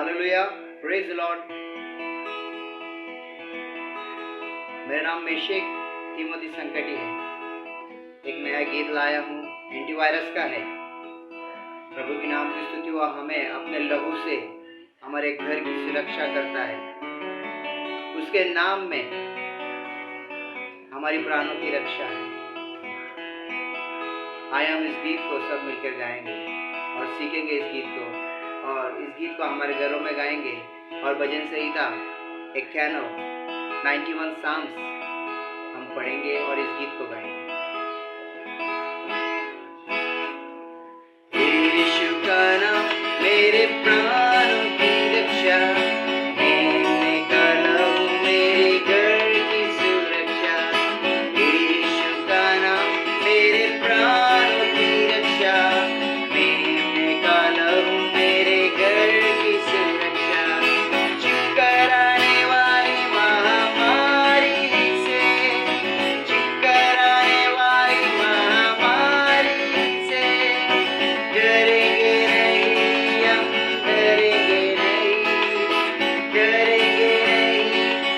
Hallelujah, praise the Lord. मेरा नाम Meshech Timothy संकटी है। एक नया गीत लाया हूँ, एंटीवायरस का है। प्रभु के नाम की स्तुति हुआ, हमें अपने लहू से हमारे घर की सुरक्षा करता है। उसके नाम में हमारी प्राणों की रक्षा है। आए हम इस गीत को सब मिलकर गाएंगे और सीखेंगे इस गीत को, और इस गीत को हमारे घरों में गाएंगे। और भजन संहिता 91 91 साम्स हम पढ़ेंगे और इस गीत को गाएंगे। यीशु का नाम मेरे प्राणों की रक्षा, मैं निकाला हूँ मेरे घर की सुरक्षा। यीशु का नाम मेरे प्राणों की रक्षा, मैं निकाला हूँ मेरे घर की सुरक्षा। चिकराने वाली महामारी से, चिकराने वाली महामारी से डरेंगे नहीं, हम डरेंगे नहीं, डरेंगे नहीं,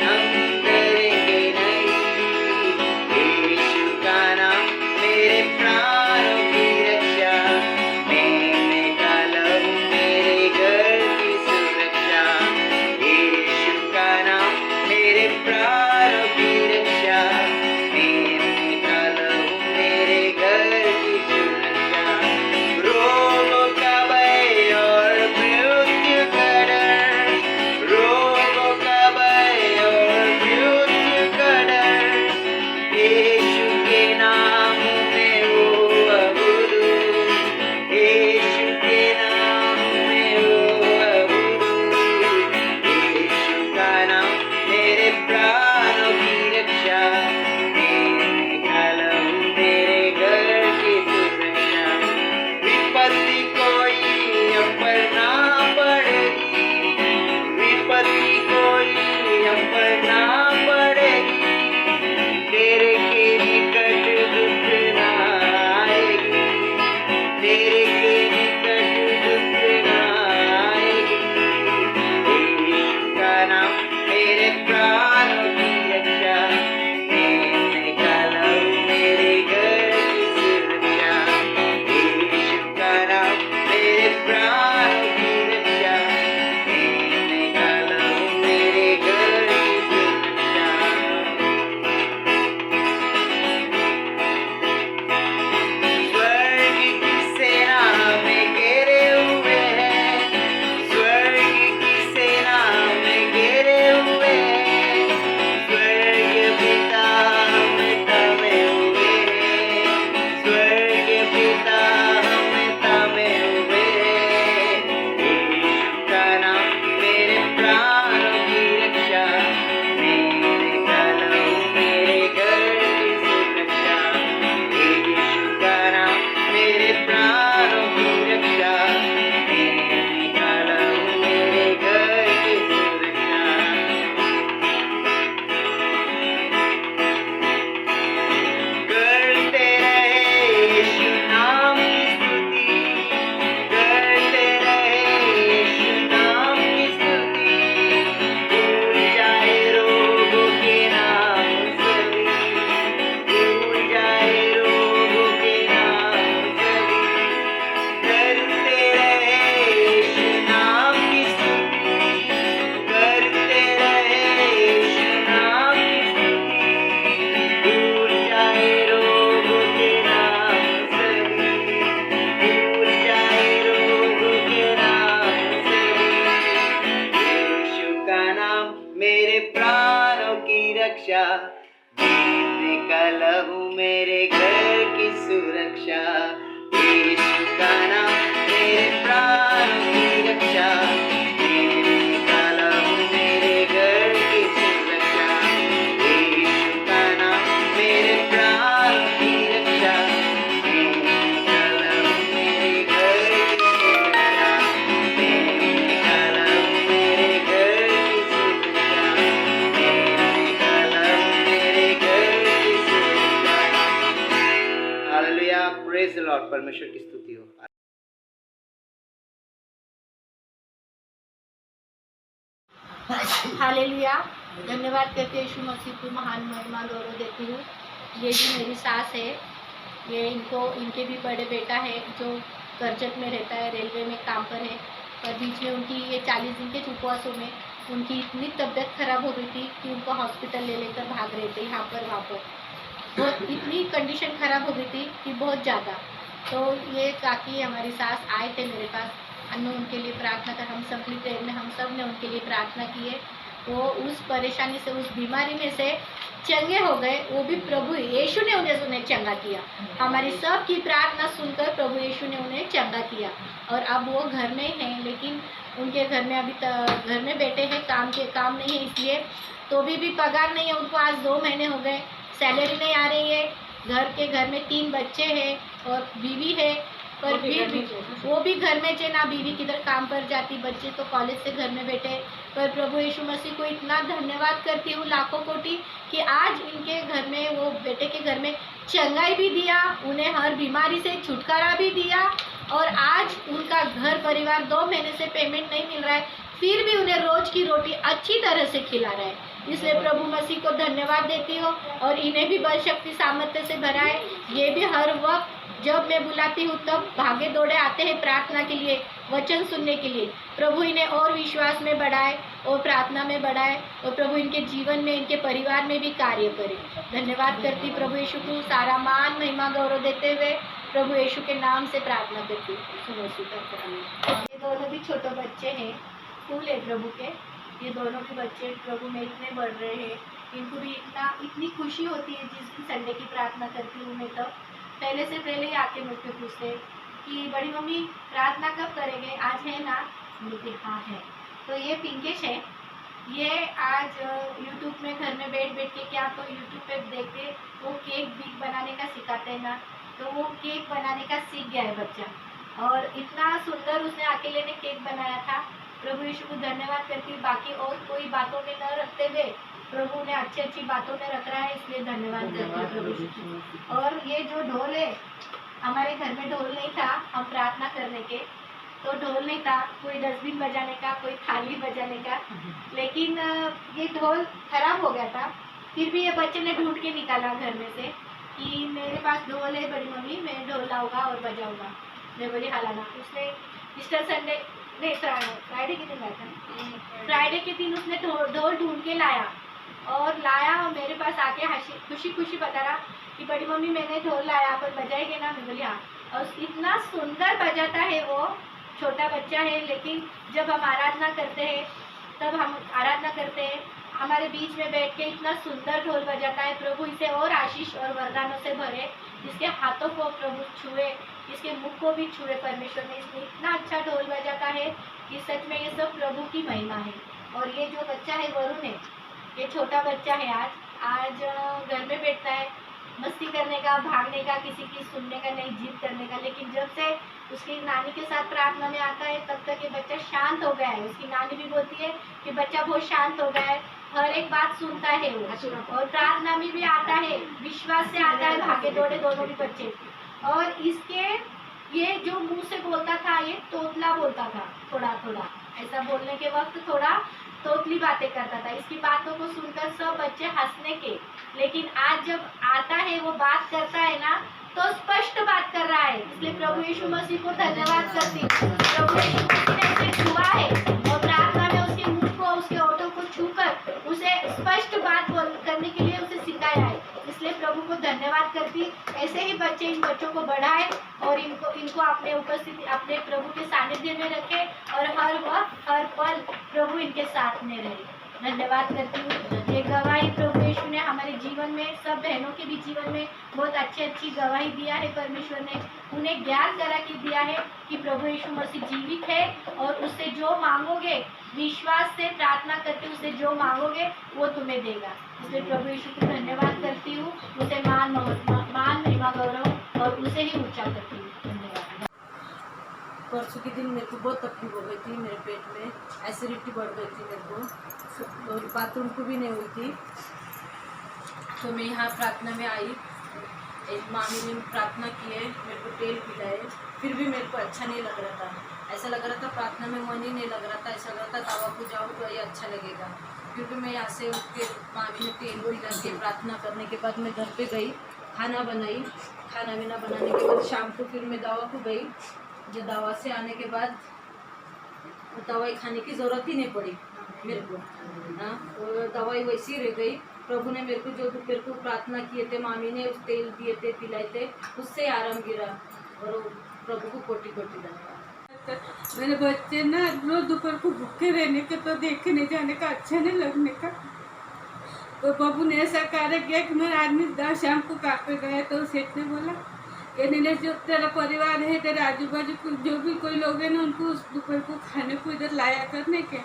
हम डरेंगे नहीं। यीशु का नाम मेरे प्राणों की रक्षा, मैं निकाला हूँ मेरे घर की सुरक्षा। यीशु का नाम मेरे प्राणों की रक्षा, मैं निकाला हूँ मेरे घर की सुरक्षा। रोगों का भय और मृत्यु का डर, रोगों का भय और मृत्यु का डर, यीशु के नाम में वो अबुरू, यीशु के नाम में वो अबुरू। यीशु का नाम मेरे प्राणों की रक्षा, मैं निकाला हूँ मेरे घर की सुरक्षा। विपत्ति कोई हम पर ना पड़ेगी, विपत्ति कोई हम पर ना पड़ेगी। तेरे के निकट दुख ना आएगी, तेरे के निकट दुख ना आएगी। यीशु का नाम मेरे प्राणों की रक्षा, मैं निकाला हूँ मेरे घर की सुरक्षा। यीशु का नाम मेरे प्राणों की रक्षा, मैं निकाला हूँ मेरे घर की सुरक्षा। स्वर्ग की सेना हमें घेरे हुए है, स्वर्ग की सेना हमें घेरे हुए है। स्वर्ग पिता हमें थामे हुए है, स्वर्ग पिता हमें थामे हुए है। यीशु का नाम मेरे प्राणों की रक्षा, मैं निकाला हूँ मेरे घर की सुरक्षा। यीशु का नाम मेरे प्राणों की रक्षा, मैं निकाला हूँ मेरे घर की सुरक्षा। करते रहे यीशु नाम की स्तुति, करते रहे यीशु नाम की स्तुति। भूल जाए रोगों के नाम सभी, भूल जाए रोगों के नाम सभी। करते रहे यीशु नाम की स्तुति, करते रहे यीशु नाम की स्तुति। भूल जाए रोगों के नाम सभी, भूल जाए रोगों के नाम सभी। यीशु का नाम मेरे प्राणों की रक्षा, मैं निकाला हूँ मेरे घर की सुरक्षा। यीशु का नाम मेरे प्राणों की रक्षा, मैं निकाला हूँ मेरे घर की सुरक्षा। यीशु का नाम मेरे प्राणों की रक्षा, मैं निकाला हूँ मेरे घर की सुरक्षा। मैं निकाला हूँ मेरे घर की सुरक्षा, मैं निकाला हूँ मेरे घर की सुरक्षा। Hallelujah, praise the Lord. परमेश्वर की स्तुति हो। हालेलुया। धन्यवाद करते यीशु मसीह को महान महिमा गौरव देती हूँ। ये जो मेरी सास है, ये इनके भी बड़े बेटा है जो करजत में रहता है, रेलवे में काम पर है। और बीच में उनकी ये 40 दिन के उपवासों में उनकी इतनी तबीयत खराब हो गई थी कि उनको हॉस्पिटल ले लेकर भाग रहे थे यहाँ पर वहाँ पर। बहुत इतनी कंडीशन खराब हो गई थी कि बहुत ज़्यादा। तो ये काकी हमारी सास आए थे मेरे पास, हमने उनके लिए प्रार्थना कर, हम सबकी प्रेयर में हम सब ने उनके लिए प्रार्थना की है। वो उस परेशानी से, उस बीमारी में से चंगे हो गए। वो भी प्रभु यीशु ने उन्हें चंगा किया। हमारी सब की प्रार्थना सुनकर प्रभु यीशु ने उन्हें चंगा किया। और अब वो घर में हैं, लेकिन उनके घर में अभी घर में बैठे हैं, काम नहीं है इसलिए। तो भी पगार नहीं है उनको। आज 2 महीने हो गए, सैलरी नहीं आ रही है। घर में 3 बच्चे हैं और बीवी है, पर फिर भी वो भी घर में थे ना। बीवी किधर काम पर जाती, बच्चे तो कॉलेज से घर में बैठे। पर प्रभु यीशु मसीह को इतना धन्यवाद करती हूँ लाखों कोटि कि आज इनके घर में, वो बेटे के घर में चंगाई भी दिया, उन्हें हर बीमारी से छुटकारा भी दिया। और आज उनका घर परिवार 2 महीने से पेमेंट नहीं मिल रहा है, फिर भी उन्हें रोज की रोटी अच्छी तरह से खिला रहा है। इसलिए प्रभु मसीह को धन्यवाद देती हूँ। और इन्हें भी बल शक्ति सामर्थ्य से भरा है। ये भी हर वक्त जब मैं बुलाती हूँ तब भागे दौड़े आते हैं प्रार्थना के लिए, वचन सुनने के लिए। प्रभु इन्हें और विश्वास में बढ़ाए और प्रार्थना में बढ़ाए, और प्रभु इनके जीवन में, इनके परिवार में भी कार्य करे। धन्यवाद करती प्रभु यीशु को सारा मान महिमा गौरव देते हुए प्रभु यीशु के नाम से प्रार्थना करती हूँ। ये दोनों भी छोटे बच्चे हैं, फूल है प्रभु के। ये दोनों भी बच्चे प्रभु में इतने बढ़ रहे हैं, इनको भी इतनी खुशी होती है। जिस दिन संडे की प्रार्थना करती हूँ मैं, तो पहले से पहले ही आके मुझसे पूछते कि बड़ी मम्मी प्रार्थना कब करेंगे, आज है ना? मुझे हाँ है। तो ये पिंकेश है, ये आज यूट्यूब में घर में बैठ के, क्या तो यूट्यूब पे देख के वो केक बनाने का सिखाते हैं ना, तो वो केक बनाने का सीख गया है बच्चा। और इतना सुंदर उसने अकेले ने केक बनाया था। प्रभु यीशु को धन्यवाद करती। बाकी और कोई बातों में न रखते हुए प्रभु ने अच्छी बातों में रख रहा है, इसलिए धन्यवाद करती हूँ प्रभु यीशु। और ये जो ढोल है, हमारे घर में ढोल नहीं था हम प्रार्थना करने के, तो ढोल नहीं था, कोई डस्टबिन बजाने का, कोई थाली बजाने का। लेकिन ये ढोल खराब हो गया था, फिर भी ये बच्चे ने ढूंढ के निकाला घर में से कि मेरे पास ढोल है बड़ी मम्मी, मैं ढोल लाऊंगा और बजाऊंगा। मैं बोली हाँ लाना। उसने ईस्टर संडे नहीं, फ्राइडे के दिन लाया था। फ्राइडे के दिन उसने ढोल ढूंढ के लाया और मेरे पास आके खुशी बता रहा कि बड़ी मम्मी मैंने ढोल लाया, पर बजाएंगे ना? मैं बोली हाँ। और इतना सुंदर बजाता है वो, छोटा बच्चा है, लेकिन जब हम आराधना करते हैं तब हम आराधना करते हैं, हमारे बीच में बैठ के इतना सुंदर ढोल बजाता है। प्रभु इसे और आशीष और वरदानों से भरे, जिसके हाथों को प्रभु छुए, इसके मुख को भी छुए परमेश्वर ने। इसमें इतना अच्छा ढोल बजाता है कि सच में ये सब प्रभु की महिमा है। और ये जो बच्चा है वरुण है, ये छोटा बच्चा है, आज घर में बैठता है, मस्ती करने का, भागने का, किसी की सुनने का नहीं, जिद करने का। लेकिन जब से उसकी नानी के साथ प्रार्थना में आता है तब तक ये बच्चा शांत हो गया है। उसकी नानी भी बोलती है कि बच्चा बहुत शांत हो गया है, हर एक बात सुनता है वो, और प्रार्थना में भी आता है, विश्वास से आता है। भागे दौड़े दोनों भी बच्चे। और इसके ये जो मुंह से बोलता था, ये तोतला बोलता था, थोड़ा ऐसा बोलने के वक्त थोड़ा तोतली बातें करता था। इसकी बातों को सुनकर सब बच्चे हंसने के, लेकिन आज जब आता है, वो बात करता है ना, तो स्पष्ट बात कर रहा है। इसलिए प्रभु यीशु मसीह को धन्यवाद करती हूँ। प्रभु यीशु मसीह ने उसे छुआ है और प्रार्थना में उसके मुंह को, उसके ओठों को छूकर उसे स्पष्ट बात करने के लिए उसे सिखाया है। इसलिए प्रभु को धन्यवाद करती। ऐसे ही बच्चे इन बच्चों को बढ़ाए और इनको अपने उपस्थिति, अपने प्रभु के सानिध्य में रखे, और हर वक्त हर पल प्रभु इनके साथ में रहे। धन्यवाद करती हूँ। ये गवाही प्रभु यीशु ने हमारे जीवन में, सब बहनों के भी जीवन में बहुत अच्छी गवाही दिया है। परमेश्वर ने उन्हें ज्ञान करा के दिया है कि प्रभु यीशु मसीह जीवित है, और उससे जो मांगोगे, विश्वास से प्रार्थना करके उससे जो मांगोगे वो तुम्हें देगा। इसलिए प्रभु यीशु को धन्यवाद करती हूँ, उसे मान महिमा गौरव और उसे ही ऊंचा करती हूँ। धन्यवाद। परसों के दिन मेरे को बहुत तकलीफ हो गई थी, मेरे पेट में एसिडिटी बढ़ गई थी मेरे को, और बाथरूम को भी नहीं हुई थी। तो मैं यहाँ प्रार्थना में आई, एक मामी ने प्रार्थना की है, मेरे को तेल पिलाए, फिर भी मेरे को अच्छा नहीं लग रहा था। ऐसा लग रहा था प्रार्थना में मन ही नहीं लग रहा था, ऐसा लग रहा था दवा को जाऊँ तो ये अच्छा लगेगा। क्योंकि मैं यहाँ से उठ के मामी ने तेल भी करके प्रार्थना करने के बाद मैं घर पे गई, खाना बनाई, खाना वाना बनाने के बाद शाम को फिर मैं दवा को गई। जो दवा से आने के बाद दवाई खाने की ज़रूरत ही नहीं पड़ी मेरे को। हाँ, और दवाई वैसी रह गई। प्रभु ने मेरे को जो दोपहर को प्रार्थना किए थे, मामी ने उस तेल दिए थे, पिलाए थे, उससे आराम गिरा। और प्रभु को कोटि कोटि धन्यवाद। मेरे बच्चे ना रोज दोपहर को भूखे रहने के तो देखने जाने का अच्छा नहीं लगने का, तो बाबू ने ऐसा कार्य किया कि मेरा आदमी शाम को काफे गए तो सेठ ने बोला कि नीलेश जो तेरा परिवार है, तेरे आजू बाजू जो भी कोई लोग हैं ना, उनको उस दोपहर को खाने को इधर लाया करने के।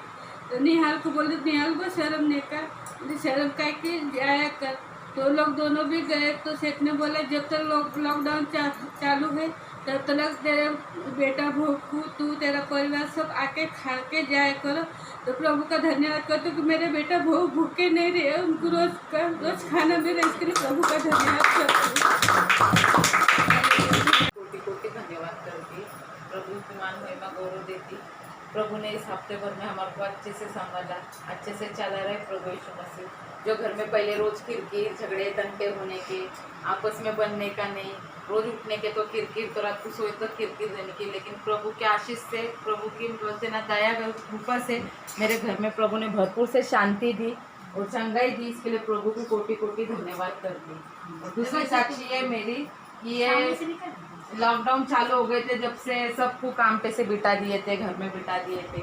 तो निहाल को बोले, निहाल को शर्म नहीं कर, शर्म का कि आया कर। तो लोग दोनों भी गए। तो सेठ ने बोला जब तक लॉकडाउन चालू है तब तक तेरे बेटा भूखू, तू तेरा परिवार सब आके खा के जाया करो। तो प्रभु का धन्यवाद करते कि मेरे बेटा भूखे नहीं रहे, उनको रोज खाना मिले, इसके लिए प्रभु का धन्यवाद करते। कोटि कोटि धन्यवाद करती, प्रभु की मान महिमा गौरव देती। प्रभु ने इस हफ्ते भर में हमारे को अच्छे से संभाला, अच्छे से चला रहे प्रभु यीशु मसीह। जो घर में पहले रोज किरकिर झगड़े तंटे होने के, आपस में बनने का नहीं, रोज उठने के तो किरकिर, तो रात को सोए तो किरकिर देने की, लेकिन प्रभु के आशीष से, प्रभु की बोलते ना दया कृपा से मेरे घर में प्रभु ने भरपूर से शांति दी और चंगाई दी। इसके लिए प्रभु को कोटि कोटि धन्यवाद करती। और दूसरी साक्षी है मेरी कि ये लॉकडाउन चालू हो गए थे, जब से सबको काम पे से बिठा दिए थे, घर में बिठा दिए थे,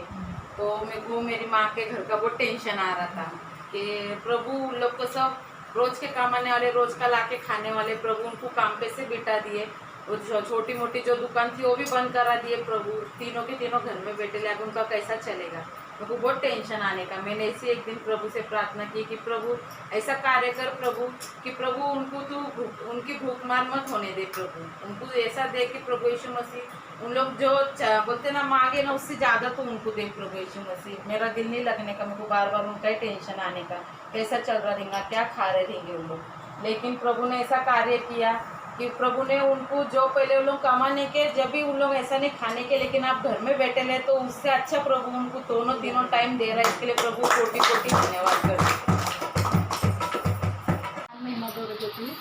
तो मेरे को मेरी माँ के घर का बहुत टेंशन आ रहा था कि प्रभु उन लोग को सब रोज के कमाने वाले, रोज का लाके खाने वाले, प्रभु उनको काम पे से बिठा दिए। और छोटी मोटी जो दुकान थी वो भी बंद करा दिए प्रभु। तीनों के तीनों घर में बैठे ले, उनका कैसा चलेगा। मेरे को बहुत टेंशन आने का। मैंने ऐसे एक दिन प्रभु से प्रार्थना की कि प्रभु ऐसा कार्य कर प्रभु कि प्रभु उनको तू उनकी भूख मार मत होने दे प्रभु, उनको ऐसा दे कि प्रभु यीशु मसीह उन लोग जो बोलते ना मांगे ना उससे ज़्यादा तो उनको दे प्रभु यीशु मसीह। मेरा दिल नहीं लगने का, मेरे को बार बार उनका ही टेंशन आने का, कैसा चल रहा रहेगा, क्या खा रहे रहेंगे उन लोग। लेकिन प्रभु ने ऐसा कार्य किया कि प्रभु ने उनको जो पहले उन लोग कमाने के, जब भी उन लोग ऐसा नहीं खाने के, लेकिन आप घर में बैठे ले तो उससे अच्छा प्रभु उनको दोनों तीनों टाइम दे रहा है। इसके लिए प्रभु कोटि कोटि धन्यवाद करते महिमा गौरव देती हूँ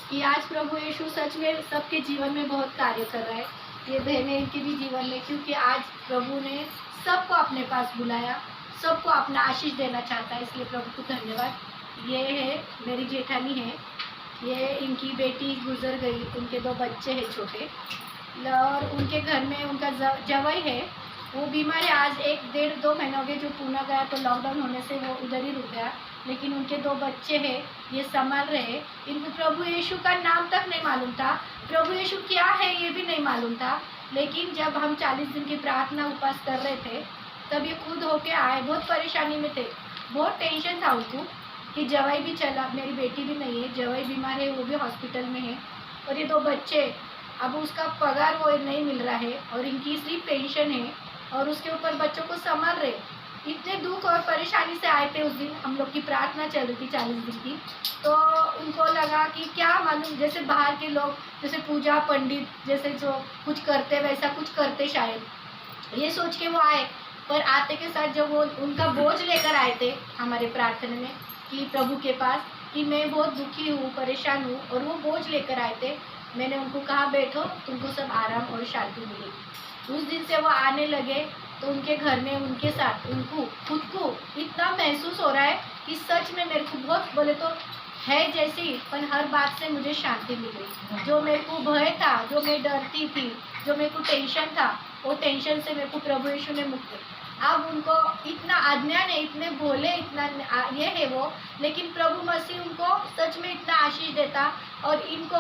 कि आज प्रभु यीशु सच में सबके जीवन में बहुत कार्य कर रहा है, ये बहनें इनके भी जीवन में, क्योंकि आज प्रभु ने सबको अपने पास बुलाया, सबको अपना आशीष देना चाहता है। इसलिए प्रभु को धन्यवाद। ये है मेरी जेठानी है, ये इनकी बेटी गुजर गई, उनके 2 बच्चे हैं छोटे, और उनके घर में उनका जवाई है, वो बीमार है। आज 1-1.5-2 महीने हो गए जो पूना गया, तो लॉकडाउन होने से वो उधर ही रुक गया। लेकिन उनके 2 बच्चे हैं, ये संभाल रहे। इनको प्रभु यीशु का नाम तक नहीं मालूम था, प्रभु यीशु क्या है ये भी नहीं मालूम था। लेकिन जब हम 40 दिन की प्रार्थना उपवास कर रहे थे, तब ये खुद होके आए। बहुत परेशानी में थे, बहुत टेंशन था उनको कि जवाई भी चला, मेरी बेटी भी नहीं है, जवाई बीमार है, वो भी हॉस्पिटल में है, और ये 2 बच्चे, अब उसका पगार वो नहीं मिल रहा है, और इनकी सिर्फ पेंशन है, और उसके ऊपर बच्चों को संभाल रहे। इतने दुख और परेशानी से आए थे। उस दिन हम लोग की प्रार्थना चल रही थी 40 दिन की, तो उनको लगा कि क्या मालूम, जैसे बाहर के लोग जैसे पूजा पंडित जैसे जो कुछ करते वैसा कुछ करते शायद, ये सोच के वो आए। पर आते के साथ जब वो उनका बोझ लेकर आए थे हमारे प्रार्थना में कि प्रभु के पास कि मैं बहुत दुखी हूँ, परेशान हूँ, और वो बोझ लेकर आए थे। मैंने उनको कहा बैठो, तुमको सब आराम और शांति मिलेगी। उस दिन से वो आने लगे, तो उनके घर में उनके साथ उनको खुद को इतना महसूस हो रहा है कि सच में मेरे को बहुत बोले तो है जैसी, पर हर बात से मुझे शांति मिली। जो मेरे को भय था, जो मैं डरती थी, जो मेरे को टेंशन था, वो टेंशन से मेरे को प्रभु यीशु ने मुक्त। अब उनको इतना आज्ञा नहीं, इतने भोले, इतना ये है वो, लेकिन प्रभु मसीह उनको सच में इतना आशीष देता। और इनको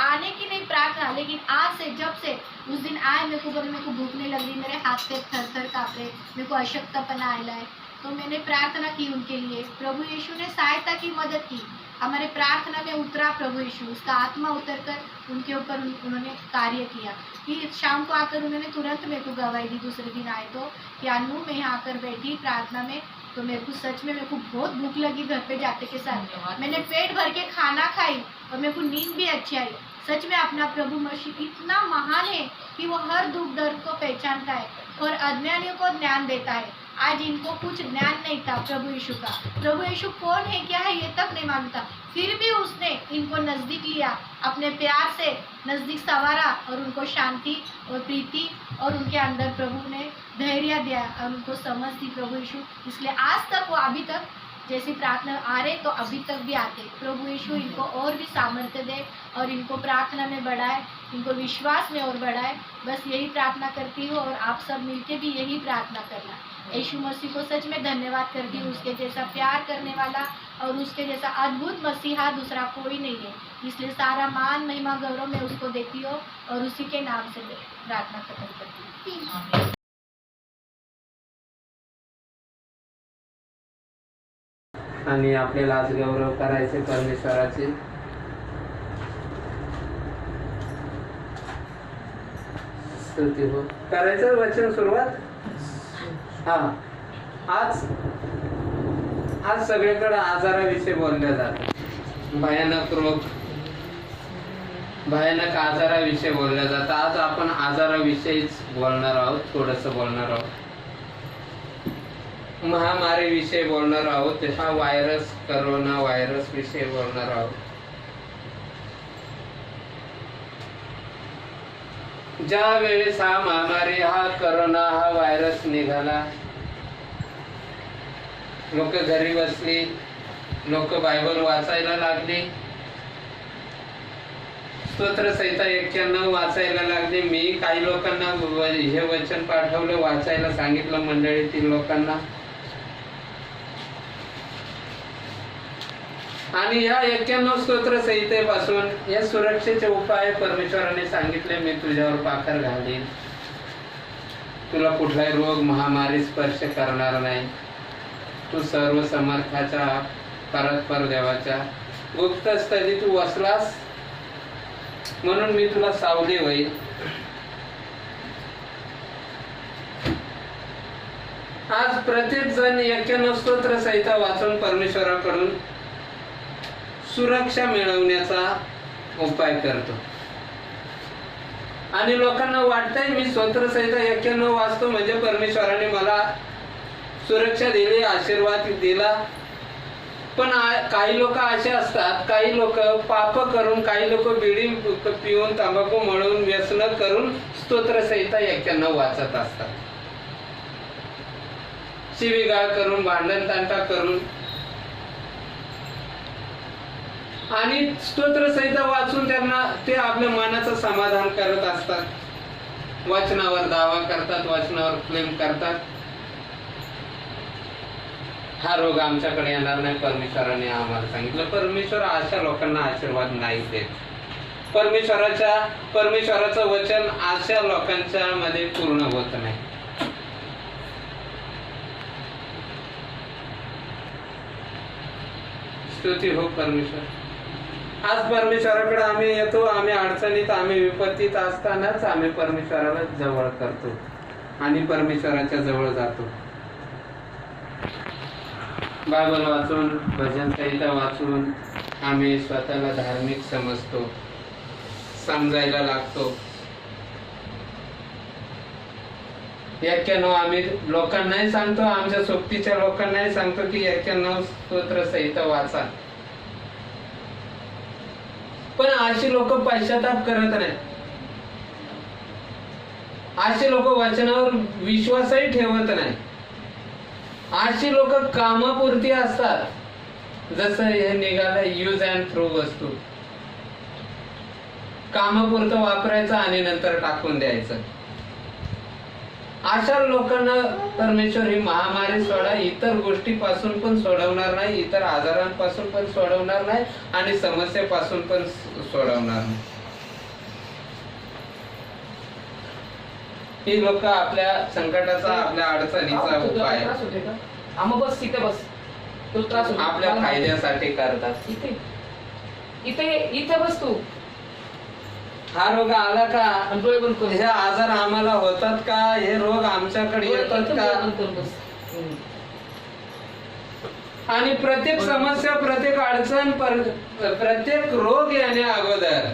आने की नहीं प्रार्थना, लेकिन आज से जब से उस दिन आए, मेरे को बोले मेरे को भूख नहीं लग रही, मेरे हाथ पे थर थर काँप रहे, मेरे को अशक्तपना आया है, तो मैंने प्रार्थना की उनके लिए। प्रभु यीशु ने सहायता की, मदद की, हमारे प्रार्थना में उतरा प्रभु यीशु, उसका आत्मा उतरकर उनके ऊपर उन्होंने कार्य किया। कि शाम को आकर उन्होंने तुरंत मेरे को गवाही दी। दूसरे दिन आए तो कि अनु मैं यहाँ आकर बैठी प्रार्थना में, तो मेरे को सच में मेरे को बहुत भूख लगी। घर पे जाते के साथ मैंने पेट भर के खाना खाई और मेरे को नींद भी अच्छी आई। सच में अपना प्रभु मसीह इतना महान है कि वो हर दुख दर्द को पहचानता है। और अज्ञानियों को ज्ञान देता है। आज इनको कुछ ज्ञान नहीं था प्रभु यीशु का। प्रभु यीशु कौन है, क्या है, ये तक नहीं मानता। फिर भी उसने इनको नज़दीक लिया, अपने प्यार से नज़दीक संवारा और उनको शांति और प्रीति और उनके अंदर प्रभु ने धैर्य दिया और उनको समझ दी प्रभु यीशु। इसलिए आज तक वो अभी तक जैसी प्रार्थना आ रहे तो अभी तक भी आते। प्रभु यीशु इनको और भी सामर्थ्य दे और इनको प्रार्थना में बढ़ाए, इनको विश्वास में और बढ़ाए। बस यही प्रार्थना करती हूँ और आप सब मिलके भी यही प्रार्थना करना। यीशु मसीह को सच में धन्यवाद करती हूँ, उसके जैसा प्यार करने वाला और उसके जैसा अद्भुत मसीहा दूसरा कोई नहीं है। इसलिए सारा मान महिमा गौरव मैं उसको देती हूँ और उसी के नाम से प्रार्थना खत्म करती हूँ। आणि आपल्याला आज गौरव करायचे परमेश्वराचे। स्तुती हो। करायचं वचन सुरुवात। हा, आज सगळीकडे आजाराविषयी बोलल्या जातं। भयानक रोग, भयानक आजाराविषयी बोलल्या जातं। आज आपण आजाराविषयीच बोलणार आहोत, थोडंसं बोलणार आहोत। महामारी विषयी बोलणार आहोत। हा व्हायरस, करोना व्हायरस विषयी बोलणार आहोत। ज्या वेळेस हा महामारी, हा करोना, हा व्हायरस निघाला, लोक घरी बसली, लोक बायबल वाचायला लागली, स्तोत्रसंहिता 91 वाचायला लागली। मी काही लोकांना हे वचन पाठवलं, वाचायला सांगितलं मंडळीतील लोकांना। आणि या 91 स्तोत्रसंहितेपासून या सुरक्षेचे उपाय परमेश्वराने सांगितले। मी तुझ्यावर पाखर घालीन, तुला कुठलाही रोग महामारी स्पर्श करणार नाही, तू सर्व समर्थाच्या परस्पर देवाच्या गुप्त स्थळी तू वसलास म्हणून मी तुला सावली होईल। आज प्रत्येक जण 91 स्तोत्रसंहिता वाचून परमेश्वराकडून सुरक्षा मिळवण्याचा उपाय करतो। आणि लोकांना वाटतंय मी स्तोत्रसंहिता 91 वाचतो म्हणजे परमेश्वराने मला सुरक्षा दिली, आशीर्वाद दिला। पण काही लोक असे असतात, काही लोक पाप करून, काही लोक बिडी पिऊन, तंबाखू मळून, व्यसन करून स्तोत्रसंहिता 91 वाचत असतात। शिवीगाळ करून, भांडण तांटा करून, आणि स्तोत्रसंहिता वाचून त्यांना ते आपल्या मनाचं समाधान करत असतात, वचनावर दावा करतात, वचनावर क्लेम करतात। हा रोग आमच्याकडे येणार नाही, परमेश्वराने आम्हाला सांगितलं। परमेश्वर अशा लोकांना आशीर्वाद नाही देत। परमेश्वराचं वचन अशा लोकांच्या मध्ये पूर्ण होत नाही। स्तुती हो परमेश्वर। आज परमेश्वराकडे आम्ही येतो, आम्ही अडचणीत, आम्ही विपत्तीत असतानाच आम्ही परमेश्वराला जवळ करतो आणि परमेश्वराच्या जवळ जातो। बायबल वाचून, भजन संहिता वाचून आम्ही स्वतःला धार्मिक समजतो, समजायला लागतो। 91 आम्ही लोकांनाही सांगतो, आमच्या सोबतीच्या लोकांनाही सांगतो की 91 स्तोत्रसंहिता वाचा। पण अशी लोक पश्चाताप करत नाही, अशी लोक वचनावर विश्वासही ठेवत नाही, अशी लोक कामापुरती असतात। जसं हे निघालं यूज अँड थ्रो वस्तू, कामापुरतं वापरायचं आणि नंतर टाकून द्यायचं। अशा लोकांना परमेश्वर ही महामारी सोडा, इतर गोष्टीपासून पण सोडवणार नाही, इतर आजारांपासून पण सोडवणार नाही आणि समस्येपासून पण सोडवणार नाही। ही लोक आपल्या संकटाचा, आपल्या अडचणीचा उपाय बस तिथे बस, तो त्रास आपल्या फायद्यासाठी करतात। इथे बस तू। हा रोग आला का, हे आजार आम्हाला होतात का, हे रोग आमच्याकडे येतात का, आणि प्रत्येक समस्या, प्रत्येक अडचण, प्रत्येक रोग येण्या अगोदर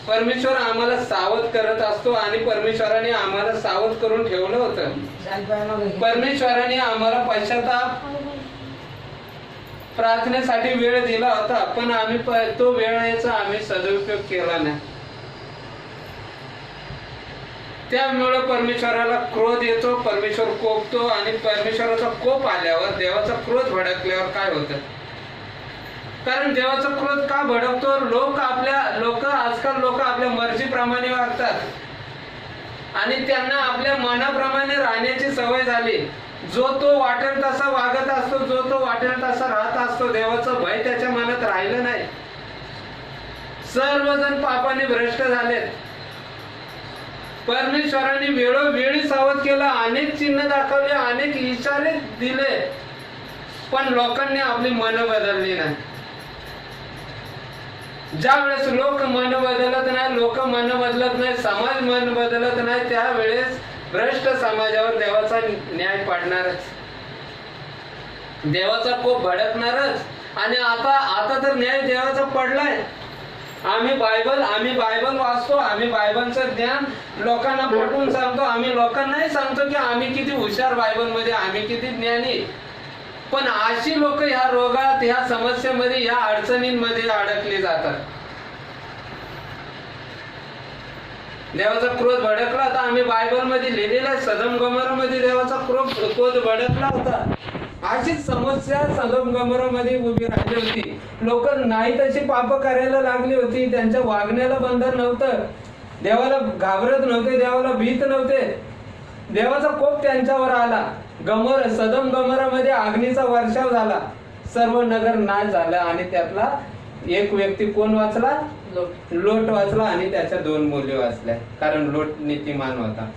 परमेश्वर आम्हाला सावध करत असतो आणि परमेश्वराने आम्हाला सावध करून ठेवलं होतं. परमेश्वराने आम्हाला पश्चाताप प्रार्थनेसाठी वेळ दिला होता, पण आम्ही तो वेळेचा आम्ही सदुपयोग केला नाही. त्यामुळे परमेश्वराला क्रोध येतो, परमेश्वर कोपतो आणि परमेश्वराचा कोप आल्यावर, देवाचा क्रोध भडकल्यावर काय होतं? कारण देवाचा क्रोध का भडकतो? आजकाल लोक आपल्या मर्जीप्रमाणे वागतात आणि त्यांना आपल्या मनाप्रमाणे राहण्याची सवय झाली. जो तो वाटेल तसा वागत असतो, जो तो वाटेल तसा राहत असतो. देवाचं भय त्याच्या मनात राहिलं नाही. सर्वजण पापाने भ्रष्ट झालेत. परमेश्वराने वेळोवेळी सावध केला, अनेक चिन्ह दाखवले, अनेक इशारे दिले, पण लोकांनी आपली मन बदलली नाही. ज्या वेळेस लोक मन बदलत नाही, समाज मन बदलत नाही, त्यावेळेस भ्रष्ट समाजावर देवाचा न्याय पडणारच, देवाचा कोप भडकणारच. आणि आता तर न्याय देवाचा पडलाय. आम्ही बायबल वाचतो, आम्ही बायबलचं ज्ञान लोकांना पटवून सांगतो, आम्ही लोकांनाही सांगतो की आम्ही किती हुशार बायबलमध्ये, आम्ही किती ज्ञानी. पण अशी लोक ह्या रोगात, ह्या समस्येमध्ये, ह्या अडचणींमध्ये अडकली जातात. देवाचा क्रोध भडकला होता. आम्ही बायबलमध्ये लिहिलेला आहे, सदोम गमोरामध्ये देवाचा क्रोध भडकला होता. अशीच समस्या सदोम गमोरामध्ये उभी राहिली होती. लोक नाही तशी पाप करायला लागली होती. त्यांच्या वागण्याला बंधन नव्हतं, देवाला घाबरत नव्हते, देवाला भीत नव्हते. देवाचा कोप त्यांच्यावर आला. सदोम गमोरामध्ये अग्नीचा वर्षाव झाला, सर्व नगर नाश झाला आणि त्यातला एक व्यक्ती कोण वाचला? लोट वाचला आणि त्याच्या 2 मुली वाचल्या, कारण लोट नीतिमान होता.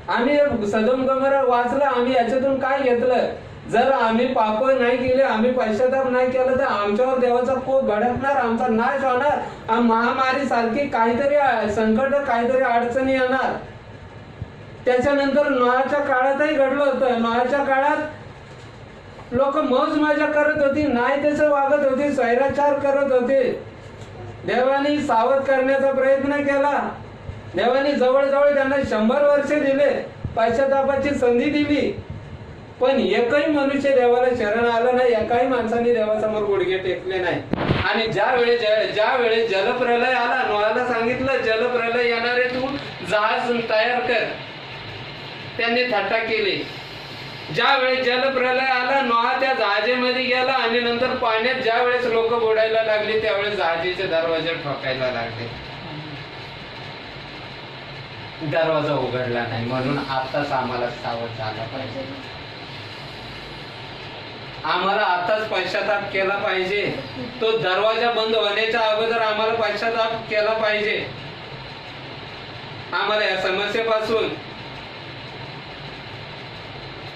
आम्ही सदोम गमोरा वाचला. आम्ही याच्यातून काय घेतलं? जर आम्ही पाप नाही केले, आम्ही पश्चाताप नाही केला, तर आमच्यावर देवाचा कोप भडकणार, आमचा नाश होणार, महामारी सारखी काहीतरी संकट, काहीतरी अडचणी येणार. त्याच्यानंतर नोहाच्या काळातही घडलं होतं. नोहाच्या काळात लोक मौज मजा करत होती, नाही तसं वागत होती, स्वैराचार करत होते. देवाने सावध करण्याचा प्रयत्न केला. देवाने जवळजवळ त्यांना 100 वर्षे दिले, पश्चातापाची संधी दिली, पण एकही मनुष्य देवाला शरण आला नाही, एकाही माणसाने देवासमोर गुडघे टेकले नाही. आणि ज्या वेळेस जलप्रलय आला, नोहाला सांगितलं जलप्रलय येणारे, तू जहाज तयार कर. त्यांनी थट्टा केली. ज्या वेळेस जलप्रलय आला, नोहा त्या जहाजेमध्ये गेला आणि नंतर पाण्यात ज्या वेळेस लोक बुडायला लागले, त्यावेळेस जहाजीचे दरवाजे ठोकायला लागले. दरवाजा उघडला नाही. म्हणून आताच आम्हाला सावध झाला पाहिजे. आम्हाला आताच पश्चाताप केला पाहिजे. तो दरवाजा बंद होण्याच्या अगोदर आम्हाला पश्चाताप केला पाहिजे. आम्हाला या समस्येपासून,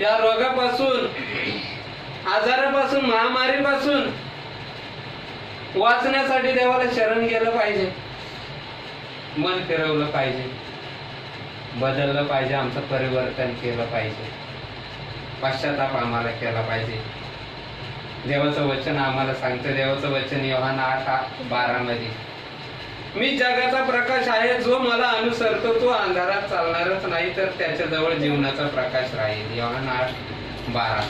या रोगापासून, आजारापासून, महामारीपासून वाचण्यासाठी देवाला शरण गेलं पाहिजे. मन फिरवलं पाहिजे, बदललं पाहिजे, आमचं परिवर्तन केलं पाहिजे, पश्चाताप आम्हाला केला पाहिजे. देवाचं वचन आम्हाला सांगतं, देवाचं वचन योहान 8:12 मध्ये, मी जगाचा प्रकाश आहे, जो मला अनुसरतो तो अंधारात चालणारच नाही, तर त्याच्या जवळ जीवनाचा प्रकाश राहील. योहान 8:12.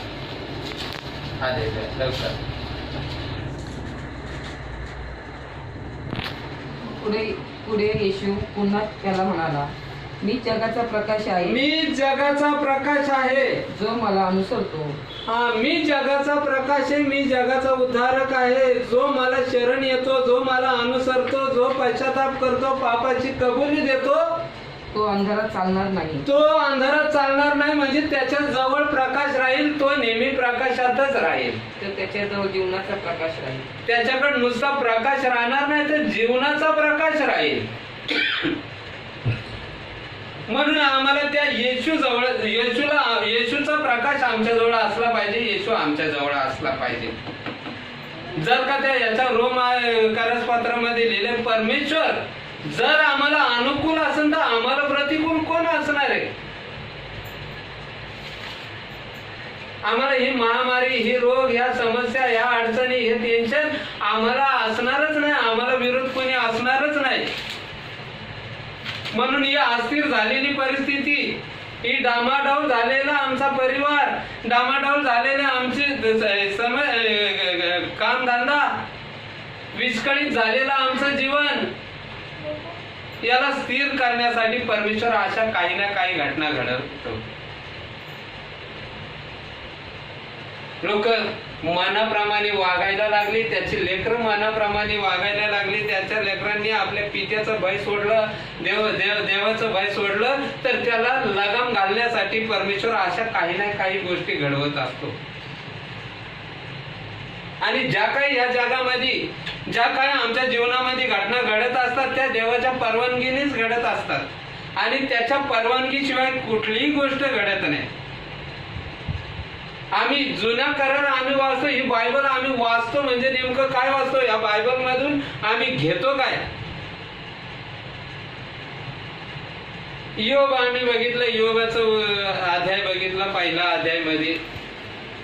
लवकर पुढे येशू पुन्हा त्याला म्हणाला, मी जगाचा प्रकाश आहे, मी जगाचा प्रकाश आहे, जो मला अनुसरतो. मी जगाचा प्रकाश आहे, मी जगाचा उद्धारक आहे. जो मला शरण येतो, जो मला अनुसरतो, जो पश्चाताप करतो, पापाची कबुली देतो, तो अंधारात चालणार नाही. तो अंधारात चालणार नाही. म्हणजे त्याच्या जवळ प्रकाश राहील, तो नेहमी प्रकाशातच राहील. तर त्याच्याजवळ जीवनाचा प्रकाश राहील. त्याच्याकडे नुसता प्रकाश राहणार नाही, तर जीवनाचा प्रकाश राहील. म्हणून आम्हाला त्या येशूचा प्रकाश आमच्या जवळ असला पाहिजे, येशू आमच्या जवळ असला पाहिजे. जर का त्या याच्या रोम करसपत्रामध्ये लिहिले, परमेश्वर जर आम्हाला अनुकूल असेल तर आम्हाला प्रतिकूल कोण असणार आहे? आम्हाला ही महामारी, ही रोग, ह्या समस्या, ह्या अडचणी, हे टेन्शन आम्हाला असणारच नाही. आम्हाला विरोध कोणी असणार म्हणून ही अस्थिर झालेली परिस्थिती, ही डामाडौल झालेला आमचा परिवार, डामाडौल झालेले आमचे कामधंदा, विस्कळीत झालेलं आमचं जीवन, याला स्थिर करण्यासाठी परमेश्वर अशा काही ना काही घटना घडवतो. लोक मनाप्रमाणे वागायला लागली, त्याची लेकरं मनाप्रमाणे वागायला लागली, त्याच्या लेकरांनी आपल्या पित्याचं भय सोडलं, देवाचं भय सोडलं, तर त्याला लगाम घालण्यासाठी परमेश्वर अशा काही ना काही गोष्टी घडवत असतो. आणि ज्या काही या जगामध्ये, ज्या काही आमच्या जीवनामध्ये घटना घडत असतात, त्या देवाच्या परवानगीनेच घडत असतात आणि त्याच्या परवानगीशिवाय कुठलीही गोष्ट घडत नाही. आम्ही जुन्या करार आम्ही वाचतो, ही बायबल आम्ही वाचतो म्हणजे नेमकं काय वाचतो, या बायबल मधून आम्ही घेतो काय. योग आम्ही बघितलं, योगाचं अध्याय बघितला, पहिला अध्याय मध्ये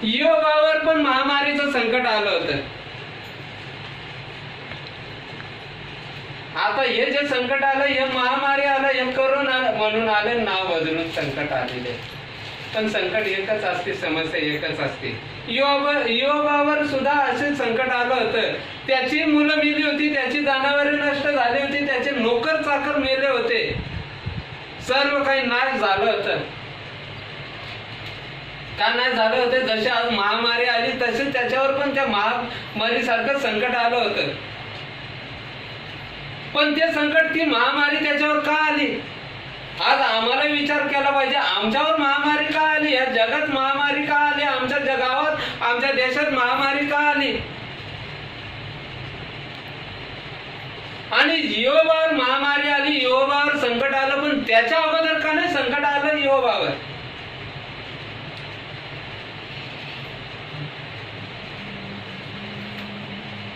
योगावर पण महामारीचं संकट आलं होतं. आता हे जे संकट आलं, हे महामारी आलं, हे करोना म्हणून आलं, नाव बदलून संकट आलेले, पण संकट एकच असते, समस्या एकच असते. योगावर सुद्धा असे संकट आलं होतं. त्याची मुलं मेली होती, त्याची जनावरे नष्ट झाली होती, त्याचे नोकर चाकर मेले होते, सर्व काही नाश झालं होतं. का नाही झालं होतं? जशी आज महामारी आली तसे त्याच्यावर पण त्या महामारी सारखं संकट आलं होतं. पण ते संकट, ती महामारी त्याच्यावर का आली? आज आम्हाला विचार केला पाहिजे, आमच्यावर महामारी का आली, या जगात महामारी का आली, आमच्या जगावर, आमच्या देशात महामारी का आली. आणि योबावर महामारी आली, योबावर संकट आलं, पण त्याच्या अगोदर का नाही संकट आलं योबावर?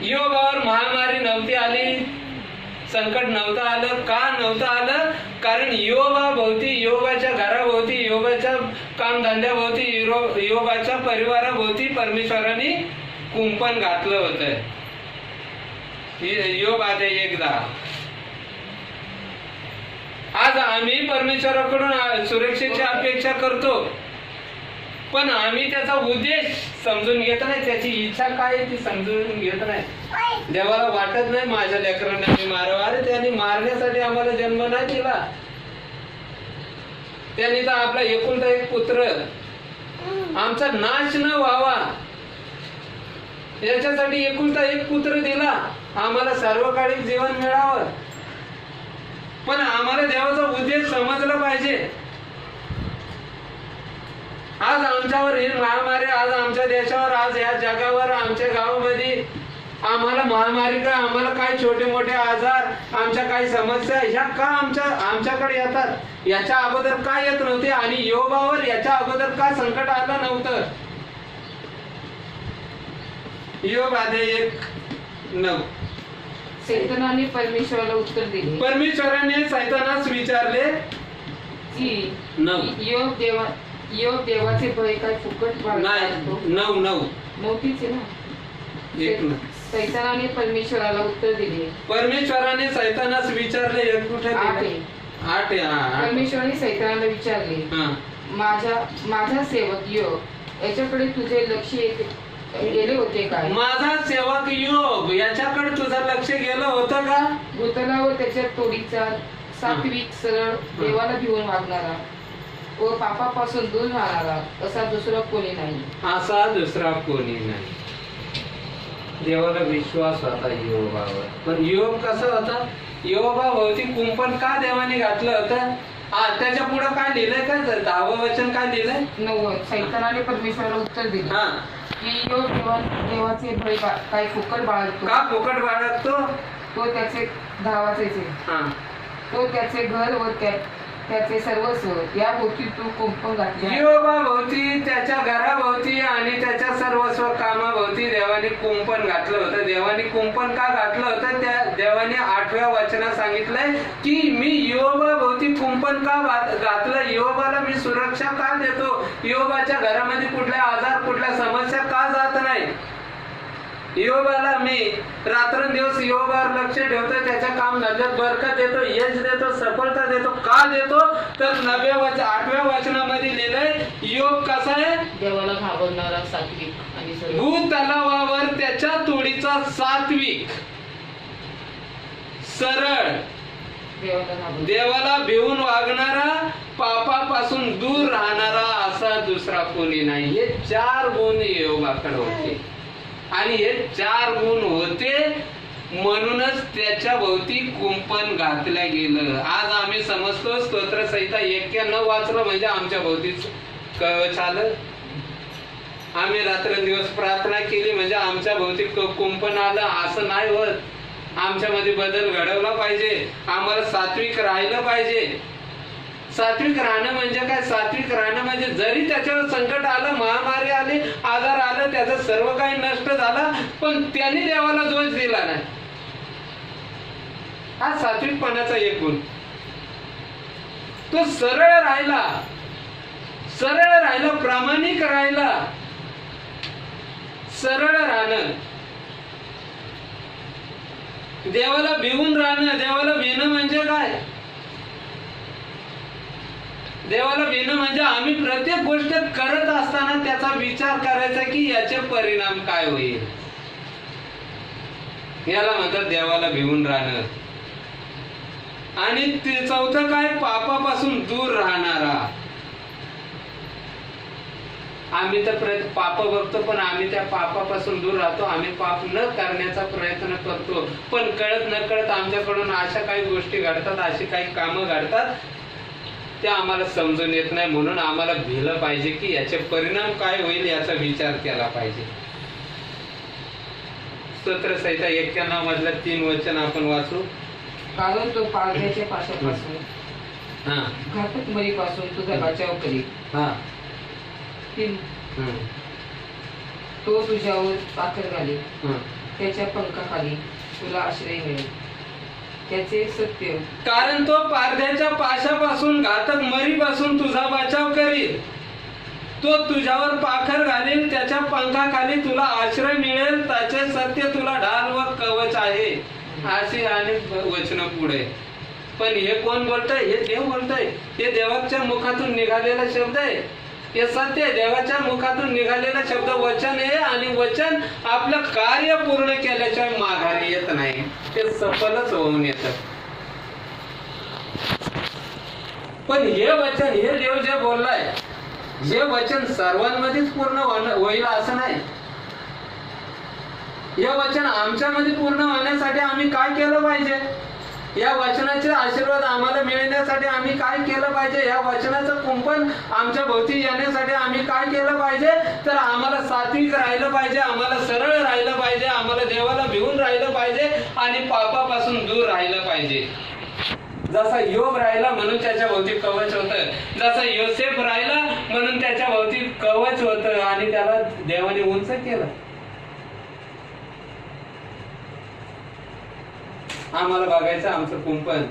योबावर महामारी नव्हती आली, संकट नव्हतं आलं. का नव्हतं आलं? कारण योगाभोवती, योगाच्या घराभोवती, योगाच्या कामधंद्याभोवती, योगाच्या परिवाराभोवती परमेश्वराने कुंपण घातलं होतं. योग आधी एकदा. आज आम्ही परमेश्वराकडून सुरक्षेची अपेक्षा करतो, पण आम्ही त्याचा उद्देश समजून घेत नाही, त्याची इच्छा काय ती समजून घेत नाही. देवाला वाटत नाही माझ्या लेकरांना मी मारावं. अरे त्यांनी मारण्यासाठी आम्हाला जन्म नाही दिला. त्यांनी तर आपला एकुलता एक पुत्र आमचा नाश न व्हावा याच्यासाठी एकुलता एक पुत्र दिला, आम्हाला सर्वकालिक जीवन मिळावं. पण आम्हाला देवाचा उद्देश समजला पाहिजे. आज आमच्यावर ही महामारी, आज आमच्या देशावर, आज या जगावर, आमच्या गावामध्ये आम्हाला महामारी काय, आम्हाला काय छोटे मोठे आजार, आमच्या काही समस्या ह्या का आमच्याकडे येतात, याच्या अगोदर का येत नव्हते. आणि योगावर याच्या अगोदर का संकट आलं नव्हतं. योग आधी 1:9. सैतानाने परमेश्वराला उत्तर दिले, परमेश्वराने सैतानास विचारले की 9 योग देवाचे भय काय फुकट नाही. 9 नव्हतीच ना. 1:9. सैतानाने परमेश्वराला उत्तर दिले, परमेश्वराने सैतानास विचारले. एक कुठे 8. परमेश्वराने सैतानाला विचारले, माझा सेवक योग याच्याकडे तुझे लक्ष गेले होते काय? माझा सेवक योग याच्याकडे तुझं लक्ष गेलं होतं का? भूतलावर त्याच्या तोडीचा, सात्विक, सरळ, देवाला भिवून वागणारा व पापापासून दूर राहणारा असा दुसरा कोणी नाही. असा दुसरा कोणी नाही. देवाला विश्वास होता योगावर. पण योग कसा होता? योगाभोवती कुंपण का देवाने घातलं होतं? त्याच्या पुढे काय लिहिलंय? काय 10वं वचन काय लिहिलंय? 9. सैतानाने परमेश्वराला उत्तर दिले की योग देवाचे भय काय फुकट बाळगतो. का फुकट बाळगतो? तो त्याचे धावाचे, तो त्याचे घर व त्याचे सर्वस्व या भोवती तू कुंपण घातले. योगाभोवती, त्याच्या घराभोवती आणि त्याच्या सर्वस्व कामाभोवती देवाने कुंपण घातलं होतं. देवाने कुंपण का घातलं होतं? त्या देवाने 8व्या वचनात सांगितलंय की मी योगाभोवती कुंपण का घातलं, योगाला मी सुरक्षा का देतो, योगाच्या घरामध्ये कुठल्या आजार, कुठल्या समस्या का जात नाही. योबाला मी रात्रंदिवस योबावर लक्ष ठेवतो, त्याच्या काम धंद्यात बरकत देतो, यश देतो, सफलता देतो. का देतो तर 8व्या वचनामध्ये लिहिलंय योग कसा आहे, देवाला घाबरणारा, सात्विक आणि सरळ. भूतलावावर त्याच्या तोडीचा सात्विक, सरळ, देवाला घाबरणारा, देवाला भिवून वागणारा, पापापासून दूर राहणारा असा दुसरा कोणी नाही. हे 4 गुण योगाकडे होते आणि हे 4 गुण होते म्हणूनच त्याच्या भोवती कुंपण घातलं गेलं. आज आम्ही समजतो स्तोत्र संहिता 91 वाचलं म्हणजे आमच्या भोवतीच कवच आलं. आम्ही रात्रंदिवस प्रार्थना केली म्हणजे आमच्या भोवती कुंपण आलं असं नाही होत. आमच्यामध्ये बदल घडवला पाहिजे. आम्हाला सात्विक राहिलं पाहिजे. सात्विक राहणं म्हणजे काय, सात्विक राहणं म्हणजे जरी त्याच्यावर संकट आलं, महामारी आली, आजार आलं, त्याचं सर्व काही नष्ट झालं पण त्यांनी देवाला दोष दिला नाही. हा सात्विकपणाचा एक गुण. तो सरळ राहिला, प्रामाणिक राहिला. सरळ राहणं, देवाला भिवून राहणं. देवाला भिणं म्हणजे काय, देवाला भिणं म्हणजे आम्ही प्रत्येक गोष्ट करत असताना त्याचा विचार करायचा की याचे परिणाम काय होईल. याला म्हणतात देवाला भिवून राहणं. आणि चौथं काय, पापापासून दूर राहणारा. आम्ही तर पाप बघतो पण आम्ही त्या पापापासून दूर राहतो. आम्ही पाप न करण्याचा प्रयत्न करतो पण कळत न कळत आमच्याकडून अशा काही गोष्टी घडतात, अशी काही कामं घडतात त्या आम्हाला समजून येत नाही. म्हणून आम्हाला भिलं पाहिजे की याचे परिणाम काय होईल याचा विचार केला पाहिजे. स्तोत्र संहिता 91 मधलं 3 वचन आपण वाचू. कारण तो पाळण्याच्या पाशापासून, घातक मरीपासून तुझा बचाव करील. 3 तो तुझ्यावर पाखर घालील, त्याच्या पंखाखाली तुला आश्रय मिळेल. त्याचे सत्य, कारण तो पारध्याच्या पाशापासून, घातक मरीपासून तुझा बचाव करील. तो तुझ्यावर पाखर घालील, त्याच्या पंखाखाली तुला आश्रय मिळेल. त्याचे सत्य तुला ढाल व कवच आहे. अशी अनेक वचन पुढे. पण हे कोण बोलतंय, हे देव बोलतंय. हे देवाच्या मुखातून निघालेला शब्द आहे. हे सत्य देवाच्या मुखातून निघालेला शब्द वचन आहे आणि वचन आपलं कार्य पूर्ण केल्याच्या माघारी येत नाही, ते सफलच होऊन येत. पण हे वचन, हे देव जे बोललाय, हे वचन सर्वांमध्येच पूर्ण होईल असं नाही. हे वचन आमच्यामध्ये पूर्ण होण्यासाठी आम्ही काय केलं पाहिजे, या वचनाचे आशीर्वाद आम्हाला मिळण्यासाठी आम्ही काय केलं पाहिजे, या वचनाचं कुंपण आमच्या भोवती येण्यासाठी आम्ही काय केलं पाहिजे, तर आम्हाला सात्विक राहिलं पाहिजे, आम्हाला सरळ राहिलं पाहिजे, आम्हाला देवाला भिवून राहिलं पाहिजे आणि पापापासून दूर राहिलं पाहिजे. जसा योग राहिला म्हणून त्याच्या भोवती कवच होतं, जसा योसेफ राहिला म्हणून त्याच्या भोवती कवच होतं आणि त्याला देवाने उंच केलं. आम्हाला बघायचं आमचं कुंपण.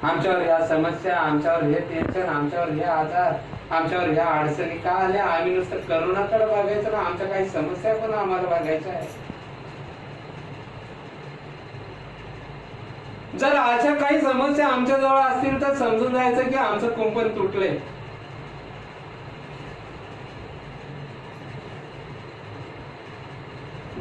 आमच्यावर ह्या समस्या, आमच्यावर हे टेन्शन, आमच्यावर हे आजार, आमच्यावर ह्या अडचणी का आल्या, आम्ही नुसतं करोनाकडे बघायचं ना, आमच्या काही समस्या पण आम्हाला बघायच्या आहे. जर अशा काही समस्या आमच्या जवळ असतील तर समजून जायचं की आमचं कुंपण तुटलंय.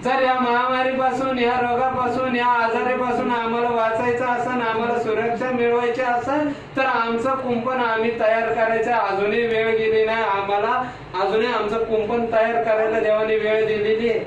जर या महामारीपासून, या रोगापासून, या आजारापासून आम्हाला वाचायचं असेल, आम्हाला सुरक्षा मिळवायची असेल तर आमचं कुंपण आम्ही तयार करायचं. अजूनही वेळ गेली नाही, आम्हाला अजूनही आमचं कुंपण तयार करायला देवाने वेळ दिलेली आहे.